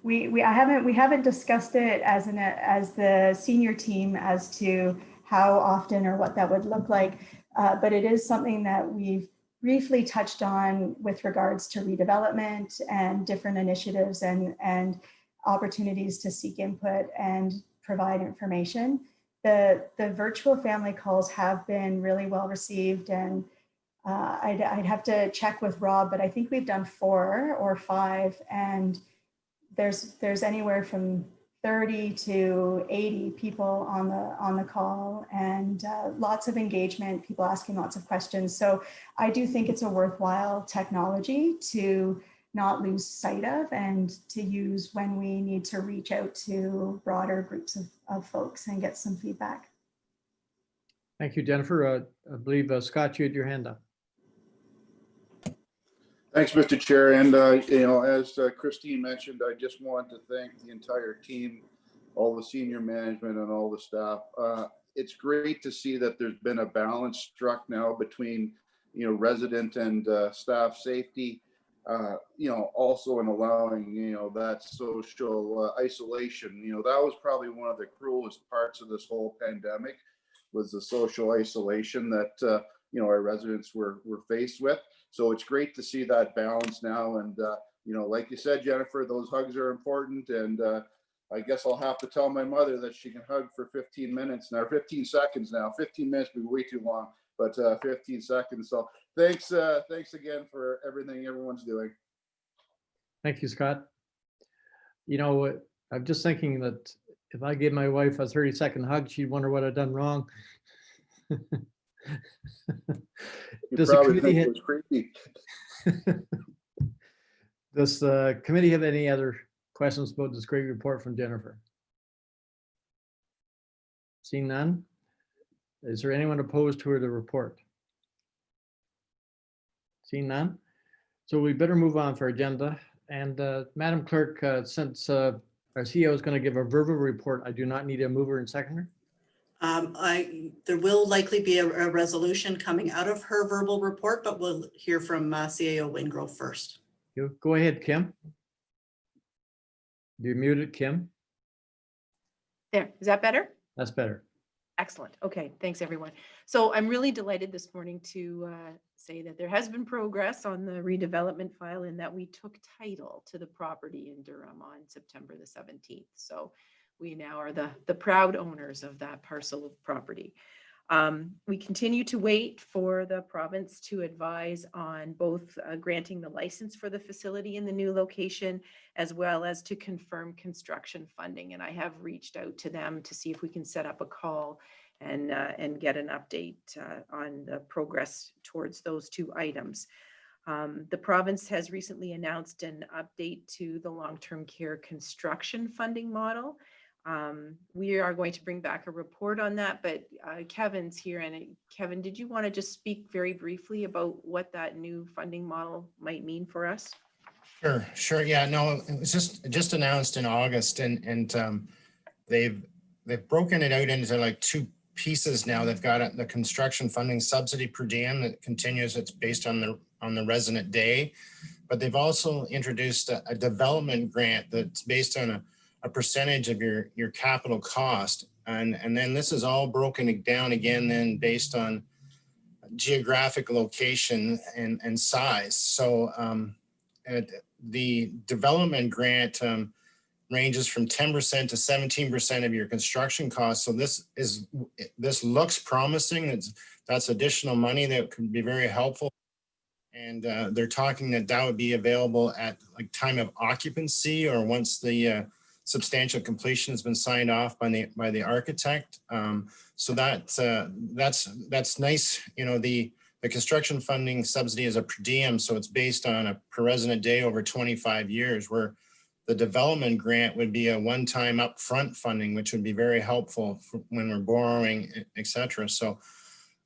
we haven't discussed it as the senior team as to how often or what that would look like, but it is something that we've briefly touched on with regards to redevelopment and different initiatives and opportunities to seek input and provide information. The virtual family calls have been really well received, and I'd have to check with Rob, but I think we've done 4 or 5, and there's anywhere from 30 to 80 people on the call, and lots of engagement, people asking lots of questions. So I do think it's a worthwhile technology to not lose sight of and to use when we need to reach out to broader groups of folks and get some feedback. Thank you, Jennifer. I believe, Scott, you had your hand up. Thanks, Mr. Chair. And, as Christine mentioned, I just want to thank the entire team, all the senior management and all the staff. It's great to see that there's been a balance struck now between, resident and staff safety, also in allowing, that social isolation. That was probably one of the cruelest parts of this whole pandemic, was the social isolation that, our residents were faced with. So it's great to see that balance now. And, like you said, Jennifer, those hugs are important. And I guess I'll have to tell my mother that she can hug for 15 minutes now, 15 seconds now. 15 minutes would be way too long, but 15 seconds. So thanks again for everything everyone's doing. Thank you, Scott. I'm just thinking that if I gave my wife a 30-second hug, she'd wonder what I'd done wrong. You probably think it was creepy. Does the committee have any other questions about this great report from Jennifer? Seeing none, is there anyone opposed to the report? Seeing none, so we better move on for agenda. And Madam Clerk, since our CEO is going to give a verbal report, I do not need a mover and seconder. There will likely be a resolution coming out of her verbal report, but we'll hear from CAO Wingrove first. You go ahead, Kim. You're muted, Kim. There, is that better? That's better. Excellent. Okay, thanks everyone. So I'm really delighted this morning to say that there has been progress on the redevelopment file, in that we took title to the property in Durham on September the 17th. So we now are the proud owners of that parcel of property. We continue to wait for the province to advise on both granting the license for the facility in the new location, as well as to confirm construction funding. And I have reached out to them to see if we can set up a call and get an update on the progress towards those two items. The province has recently announced an update to the long-term care construction funding model. We are going to bring back a report on that, but Kevin's here. And Kevin, did you want to just speak very briefly about what that new funding model might mean for us? Sure. Yeah, no, it was just announced in August, and they've broken it out into like two pieces now. They've got the construction funding subsidy per diem that continues. It's based on the resident day, but they've also introduced a development grant that's based on a percentage of your capital cost. And then this is all broken down again then based on geographic location and size. So the development grant ranges from 10% to 17% of your construction costs. So this looks promising. That's additional money that could be very helpful. And they're talking that would be available at like time of occupancy or once the substantial completion has been signed off by the architect. So that's nice. You know, the construction funding subsidy is a per diem, so it's based on a per resident day over 25 years, where the development grant would be a one-time upfront funding, which would be very helpful when we're borrowing, et cetera. So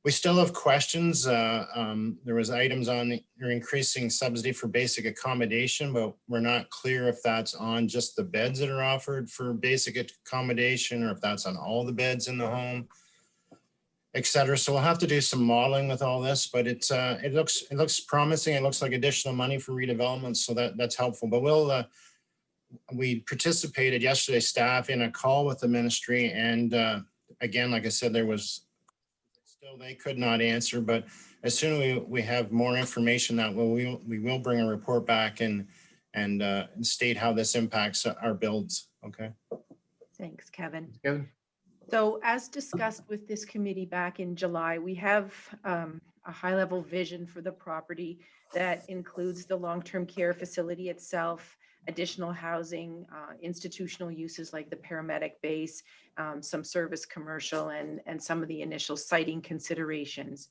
we still have questions. There was items on your increasing subsidy for basic accommodation, but we're not clear if that's on just the beds that are offered for basic accommodation or if that's on all the beds in the home, et cetera. So we'll have to do some modeling with all this, but it looks promising. It looks like additional money for redevelopment, so that's helpful. But we participated yesterday, staff, in a call with the ministry, and again, like I said, they could not answer, but as soon as we have more information, that we will bring a report back and state how this impacts our builds. Okay. Thanks, Kevin. Kevin? So as discussed with this committee back in July, we have a high-level vision for the property that includes the long-term care facility itself, additional housing, institutional uses like the paramedic base, some service commercial, and some of the initial siting considerations.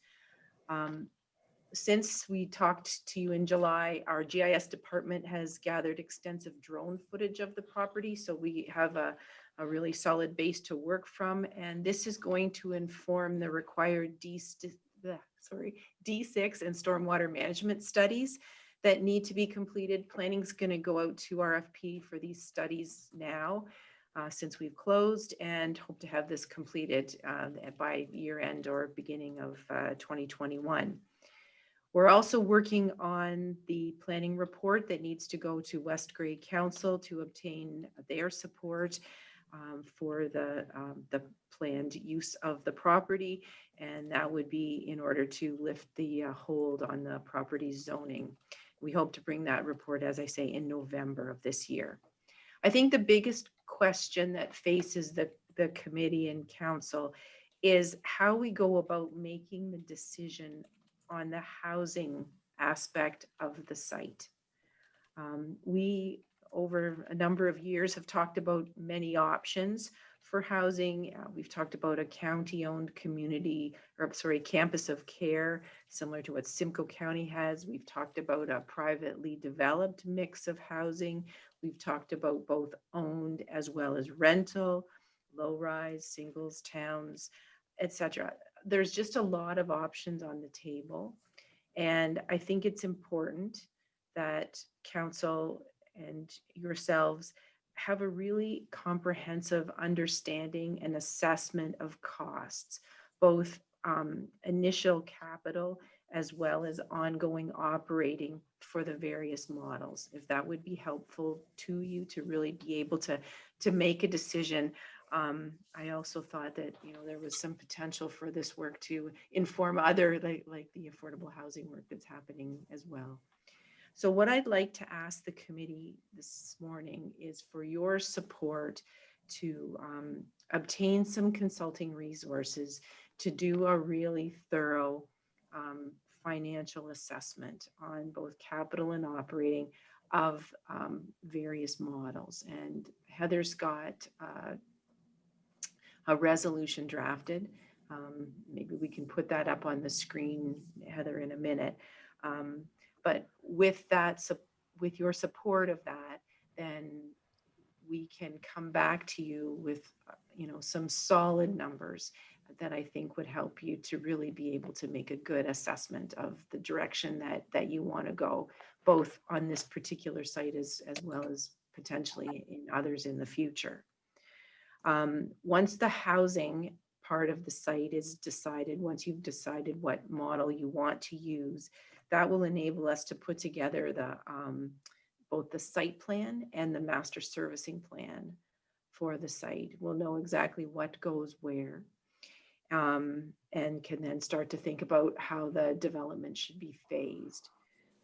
Since we talked to you in July, our GIS department has gathered extensive drone footage of the property, so we have a really solid base to work from, and this is going to inform the required D6 and stormwater management studies that need to be completed. Planning's going to go out to RFP for these studies now, since we've closed, and hope to have this completed by year end or beginning of 2021. We're also working on the planning report that needs to go to West Grey Council to obtain their support for the planned use of the property, and that would be in order to lift the hold on the property zoning. We hope to bring that report, as I say, in November of this year. I think the biggest question that faces the committee and council is how we go about making the decision on the housing aspect of the site. We, over a number of years, have talked about many options for housing. We've talked about a county-owned campus of care, similar to what Simcoe County has. We've talked about a privately developed mix of housing. We've talked about both owned as well as rental, low-rise, singles, towns, etc. There's just a lot of options on the table. And I think it's important that council and yourselves have a really comprehensive understanding and assessment of costs, both initial capital as well as ongoing operating for the various models. If that would be helpful to you to really be able to make a decision. I also thought that there was some potential for this work to inform other like the affordable housing work that's happening as well. So what I'd like to ask the committee this morning is for your support to obtain some consulting resources to do a really thorough financial assessment on both capital and operating of various models. And Heather's got a resolution drafted. Maybe we can put that up on the screen, Heather, in a minute. But with that, with your support of that, then we can come back to you with, some solid numbers that I think would help you to really be able to make a good assessment of the direction that you want to go, both on this particular site as well as potentially in others in the future. Once the housing part of the site is decided, once you've decided what model you want to use, that will enable us to put together the both the site plan and the master servicing plan for the site. We'll know exactly what goes where, and can then start to think about how the development should be phased.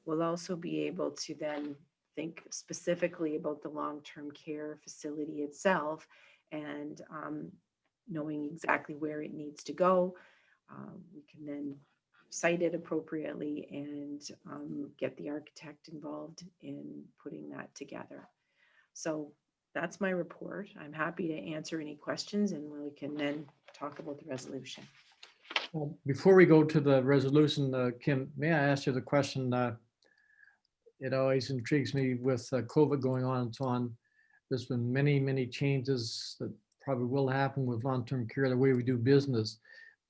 We'll also be able to then think specifically about the long-term care facility itself, and knowing exactly where it needs to go. We can then site it appropriately and get the architect involved in putting that together. So that's my report. I'm happy to answer any questions, and we can then talk about the resolution. Well, before we go to the resolution, Kim, may I ask you the question? It always intrigues me with COVID going on and so on. There's been many, many changes that probably will happen with long-term care, the way we do business.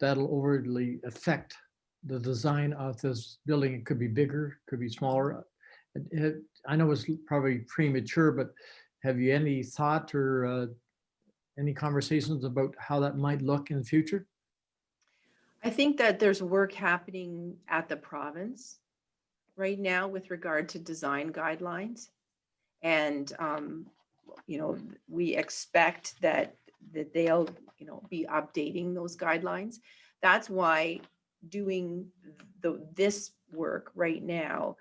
That'll overly affect the design of this building. It could be bigger, could be smaller. I know it's probably premature, but have you any thought or any conversations about how that might look in the future? I think that there's work happening at the province right now with regard to design guidelines. And, we expect that they'll, be updating those guidelines. That's why doing this work right now,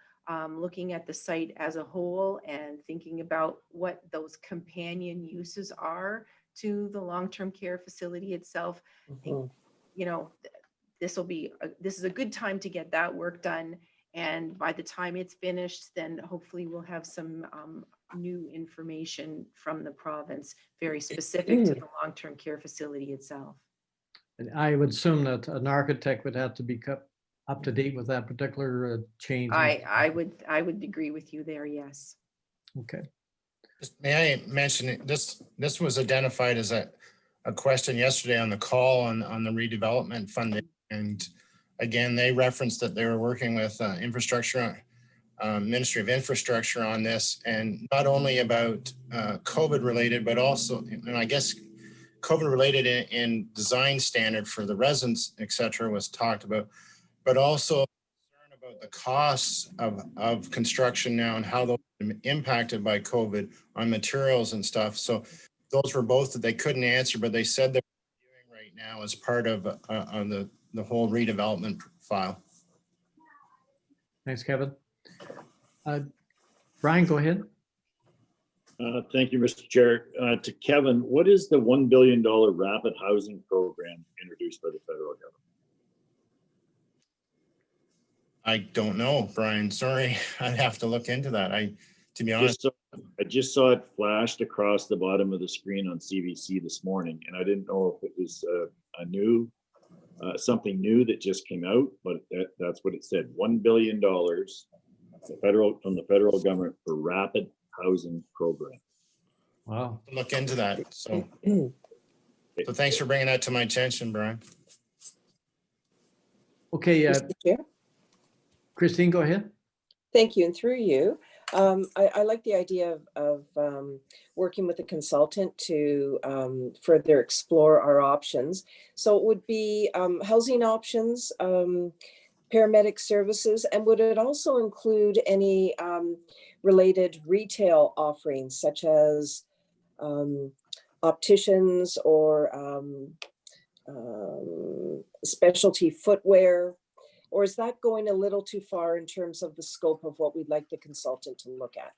looking at the site as a whole and thinking about what those companion uses are to the long-term care facility itself, I think, this is a good time to get that work done. And by the time it's finished, then hopefully we'll have some new information from the province, very specific to the long-term care facility itself. And I would assume that an architect would have to be up to date with that particular change. I would agree with you there, yes. Okay. May I mention, this was identified as a question yesterday on the call on the redevelopment funding. And again, they referenced that they were working with Ministry of Infrastructure on this, and not only about COVID related, but also, and I guess COVID related in design standard for the residents, et cetera, was talked about, but also concern about the costs of construction now and how those have been impacted by COVID on materials and stuff. So those were both that they couldn't answer, but they said they're doing right now as part of the whole redevelopment file. Thanks, Kevin. Brian, go ahead. Thank you, Mr. Chair. To Kevin, what is the $1 billion rapid housing program introduced by the federal government? I don't know, Brian. Sorry, I'd have to look into that. To be honest, I just saw it flashed across the bottom of the screen on CBC this morning, and I didn't know if it was something new that just came out, but that's what it said. $1 billion from the federal government for rapid housing program. Wow. Look into that. So thanks for bringing that to my attention, Brian. Okay, Mr. Chair? Christine, go ahead. Thank you. And through you, I like the idea of working with a consultant to further explore our options. So it would be housing options, paramedic services, and would it also include any related retail offerings such as opticians or specialty footwear? Or is that going a little too far in terms of the scope of what we'd like the consultant to look at?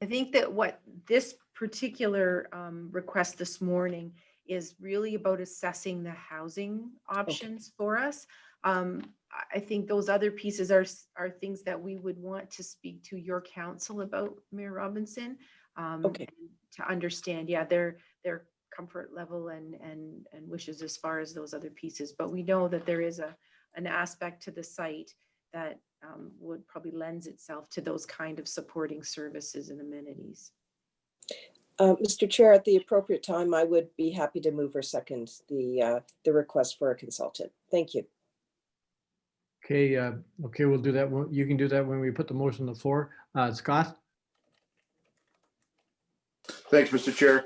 I think that what this particular request this morning is really about assessing the housing options for us. I think those other pieces are things that we would want to speak to your council about, Mayor Robinson, Okay. to understand, yeah, their comfort level and wishes as far as those other pieces. But we know that there is an aspect to the site that would probably lends itself to those kind of supporting services and amenities. Mr. Chair, at the appropriate time, I would be happy to move or second the request for a consultant. Thank you. Okay, okay, we'll do that. You can do that when we put the motion on the floor. Scott? Thanks, Mr. Chair.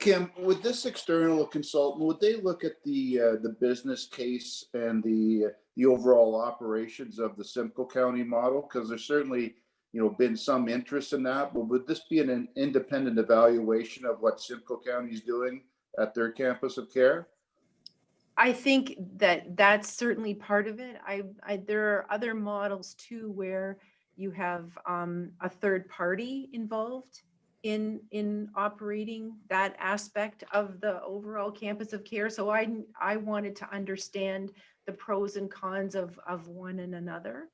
Kim, would this external consultant, would they look at the business case and the overall operations of the Simcoe County model? Because there's certainly, been some interest in that, but would this be an independent evaluation of what Simcoe County is doing at their campus of care? I think that that's certainly part of it. There are other models too where you have a third party involved in operating that aspect of the overall campus of care. So I wanted to understand the pros and cons of one and another.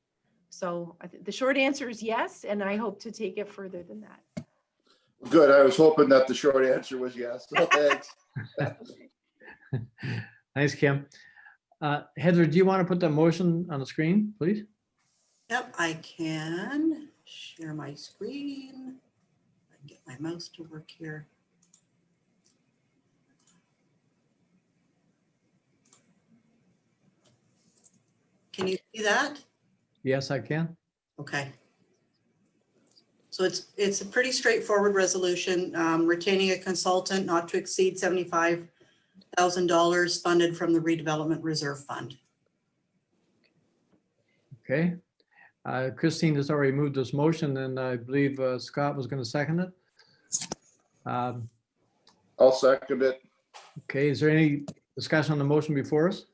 So the short answer is yes, and I hope to take it further than that. Good. I was hoping that the short answer was yes. So thanks. Thanks, Kim. Heather, do you want to put the motion on the screen, please? Yep, I can share my screen. I can get my mouse to work here. Can you see that? Yes, I can. Okay. So it's a pretty straightforward resolution, retaining a consultant not to exceed $75,000 funded from the redevelopment reserve fund. Okay. Christine has already moved this motion, and I believe Scott was going to second it. I'll second it. Okay, is there any discussion on the motion before us?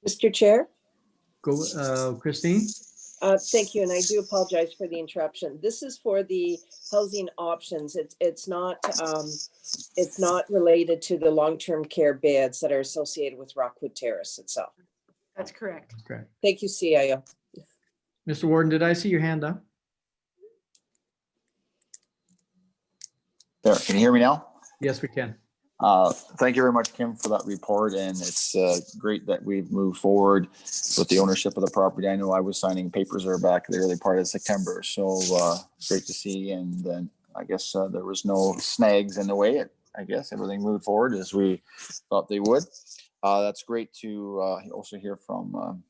Mr. Chair? Go, Christine? Thank you, and I do apologize for the interruption. This is for the housing options. It's not related to the long-term care beds that are associated with Rockwood Terrace itself. That's correct. Okay. Thank you, CIO. Mr. Warden, did I see your hand up? There, can you hear me now? Yes, we can. Thank you very much, Kim, for that report. And it's great that we've moved forward with the ownership of the property. I know I was signing papers there back the early part of September. So great to see. And then I guess there was no snags in the way. I guess everything moved forward as we thought they would. That's great to also hear from,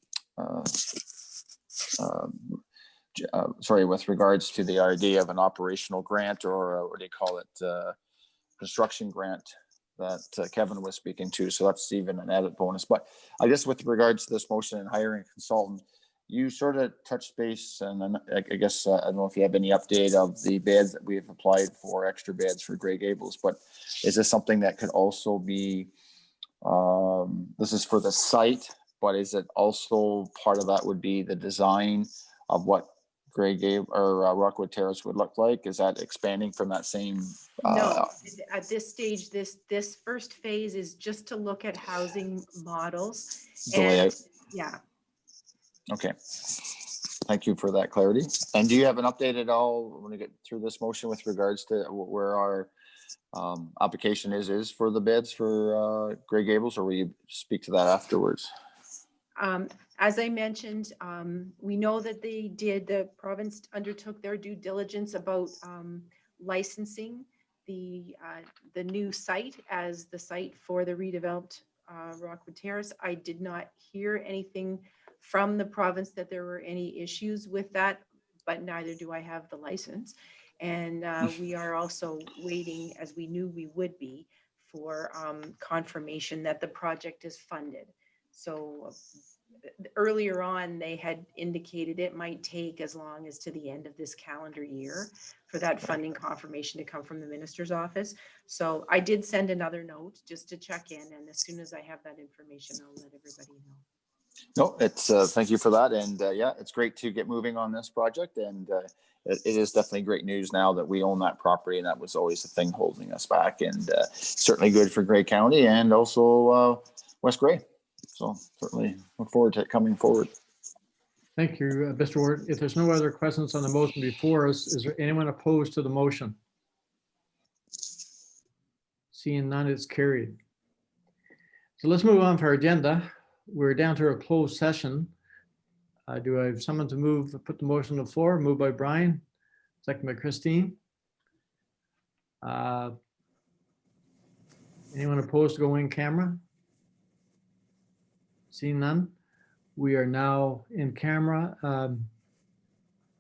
sorry, with regards to the idea of an operational grant, or what do you call it, construction grant that Kevin was speaking to. So that's even an added bonus. But I guess with regards to this motion and hiring a consultant, you sort of touched base, and I guess I don't know if you have any update of the beds that we have applied for, extra beds for Grey Gables, but is this something that could also be, this is for the site, but is it also part of that would be the design of what Grey Gable or Rockwood Terrace would look like? Is that expanding from that same? No, at this stage, this first phase is just to look at housing models. And yeah. Okay. Thank you for that clarity. And do you have an update at all when we get through this motion with regards to where our application is for the beds for Grey Gables, or will you speak to that afterwards? As I mentioned, we know that the province undertook their due diligence about licensing the new site as the site for the redeveloped Rockwood Terrace. I did not hear anything from the province that there were any issues with that, but neither do I have the license. And we are also waiting, as we knew we would be, for confirmation that the project is funded. So earlier on, they had indicated it might take as long as to the end of this calendar year for that funding confirmation to come from the minister's office. So I did send another note just to check in, and as soon as I have that information, I'll let everybody know. No, it's thank you for that. And yeah, it's great to get moving on this project. And it is definitely great news now that we own that property, and that was always the thing holding us back, and certainly good for Grey County and also West Grey. So certainly look forward to it coming forward. Thank you, Mr. Ward. If there's no other questions on the motion before us, is there anyone opposed to the motion? Seeing none, it's carried. So let's move on for our agenda. We're down to a closed session. Do I have someone to put the motion on the floor? Moved by Brian, second by Christine. Anyone opposed to going in camera? Seeing none, we are now in camera.